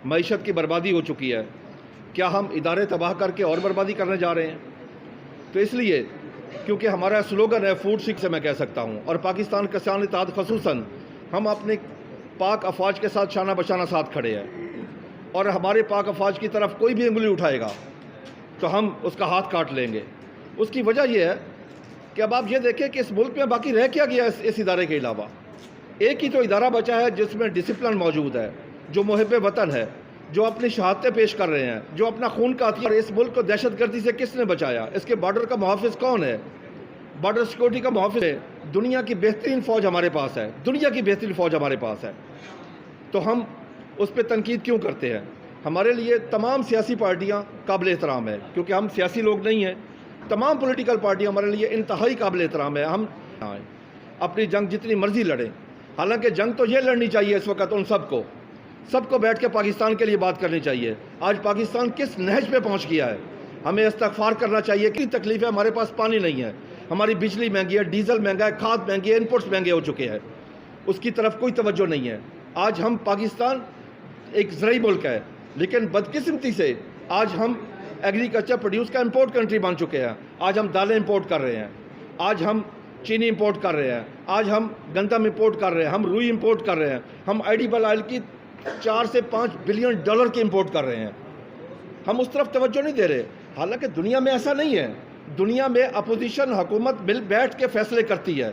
معیشت کی بربادی ہو چکی ہے، کیا ہم ادارے تباہ کر کے اور بربادی کرنے جا رہے ہیں؟ تو اس لیے کیونکہ ہمارا سلوگن ہے فوڈ سکھ سے میں کہہ سکتا ہوں، اور پاکستان کسان اتحاد خصوصاً ہم اپنے پاک افواج کے ساتھ شانہ بشانہ ساتھ کھڑے ہیں، اور ہمارے پاک افواج کی طرف کوئی بھی انگلی اٹھائے گا تو ہم اس کا ہاتھ کاٹ لیں گے۔ اس کی وجہ یہ ہے کہ اب آپ یہ دیکھیں کہ اس ملک میں باقی رہ کیا گیا اس ادارے کے علاوہ؟ ایک ہی تو ادارہ بچا ہے جس میں ڈسپلن موجود ہے، جو محب وطن ہے، جو اپنی شہادتیں پیش کر رہے ہیں، جو اپنا خون کا عطیہ۔ اور اس ملک کو دہشت گردی سے کس نے بچایا؟ اس کے بارڈر کا محافظ کون ہے؟ بارڈر سیکورٹی کا محافظ ہے۔ دنیا کی بہترین فوج ہمارے پاس ہے، دنیا کی بہترین فوج ہمارے پاس ہے، تو ہم اس پہ تنقید کیوں کرتے ہیں؟ ہمارے لیے تمام سیاسی پارٹیاں قابل احترام ہے، کیونکہ ہم سیاسی لوگ نہیں ہیں۔ تمام پولیٹیکل پارٹیاں ہمارے لیے انتہائی قابل احترام ہے۔ ہم اپنی جنگ جتنی مرضی لڑیں، حالانکہ جنگ تو یہ لڑنی چاہیے اس وقت ان سب کو بیٹھ کے پاکستان کے لیے بات کرنی چاہیے۔ آج پاکستان کس نہج پہ پہنچ گیا ہے؟ ہمیں استغفار کرنا چاہیے۔ کتنی تکلیف ہے، ہمارے پاس پانی نہیں ہے، ہماری بجلی مہنگی ہے، ڈیزل مہنگا ہے، کھاد مہنگی ہے، انپوٹس مہنگے ہو چکے ہیں، اس کی طرف کوئی توجہ نہیں ہے۔ آج ہم پاکستان ایک زرعی ملک ہے، لیکن بدقسمتی سے آج ہم ایگریکلچر پروڈیوس کا امپورٹ کنٹری بن چکے ہیں۔ آج ہم دالیں امپورٹ کر رہے ہیں، آج ہم چینی امپورٹ کر رہے ہیں، آج ہم گندم امپورٹ کر رہے ہیں، ہم روئی امپورٹ کر رہے ہیں، ہم ایڈیبل آئل کی 4 سے 5 بلین ڈالر کی امپورٹ کر رہے ہیں۔ ہم اس طرف توجہ نہیں دے رہے، حالانکہ دنیا میں ایسا نہیں ہے۔ دنیا میں اپوزیشن حکومت مل بیٹھ کے فیصلے کرتی ہے۔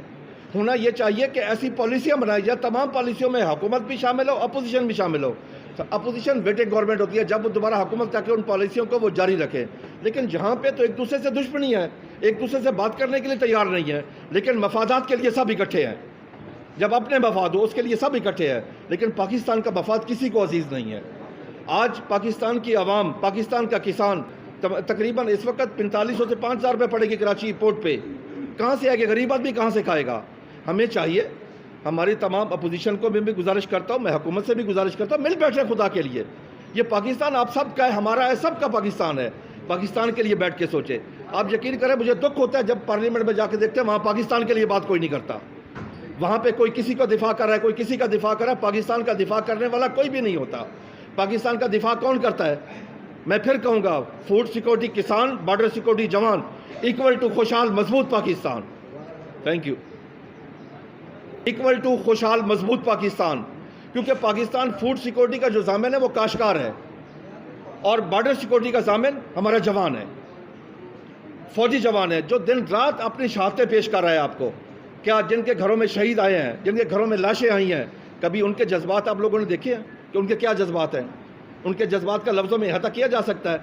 ہونا یہ چاہیے کہ ایسی پالیسیاں بنائی جائے، تمام پالیسیوں میں حکومت بھی شامل ہو، اپوزیشن بھی شامل ہو۔ اپوزیشن ویٹنگ گورنمنٹ ہوتی ہے، جب وہ دوبارہ حکومت تاکہ ان پالیسیوں کو وہ جاری رکھے۔ لیکن جہاں پہ تو ایک دوسرے سے دشمنی ہے، ایک دوسرے سے بات کرنے کے لیے تیار نہیں ہے، لیکن مفادات کے لیے سب اکٹھے ہیں۔ جب اپنے مفاد ہو اس کے لیے سب اکٹھے ہیں، لیکن پاکستان کا مفاد کسی کو عزیز نہیں ہے۔ آج پاکستان کی عوام، پاکستان کا کسان تقریباً اس وقت 4500 سے 5000 روپے پڑے گی کراچی پورٹ پہ، کہاں سے آئے گا؟ غریب آدمی کہاں سے کھائے گا؟ ہمیں چاہیے، ہماری تمام اپوزیشن کو میں بھی گزارش کرتا ہوں، میں حکومت سے بھی گزارش کرتا ہوں، مل بیٹھے خدا کے لیے۔ یہ پاکستان آپ سب کا ہے، ہمارا ہے، سب کا پاکستان ہے۔ پاکستان کے لیے بیٹھ کے سوچے۔ آپ یقین کریں، مجھے دکھ ہوتا ہے جب پارلیمنٹ میں جا کے دیکھتے ہیں وہاں پاکستان کے لیے بات کوئی نہیں کرتا۔ وہاں پہ کوئی کسی کا دفاع کر رہا ہے، کوئی کسی کا دفاع کر رہا ہے، پاکستان کا دفاع کرنے والا کوئی بھی نہیں ہوتا۔ پاکستان کا دفاع کون کرتا ہے؟ میں پھر کہوں گا، فوڈ سیکورٹی کسان، بارڈر سیکورٹی جوان، ایکول ٹو خوشحال مضبوط Pakistan. Thank you. Equal to خوشحال مضبوط پاکستان، کیونکہ پاکستان فوڈ سیکورٹی کا جو ضامن ہے وہ کاشتکار ہے، اور بارڈر سیکورٹی کا ضامن ہمارا جوان ہے، فوجی جوان ہے، جو دن رات اپنی شہادتیں پیش کر رہا ہے۔ آپ کو کیا جن کے گھروں میں شہید آئے ہیں، جن کے گھروں میں لاشیں آئی ہیں، کبھی ان کے جذبات آپ لوگوں نے دیکھے ہیں کہ ان کے کیا جذبات ہیں؟ ان کے جذبات کا لفظوں میں احاطہ کیا جا سکتا ہے؟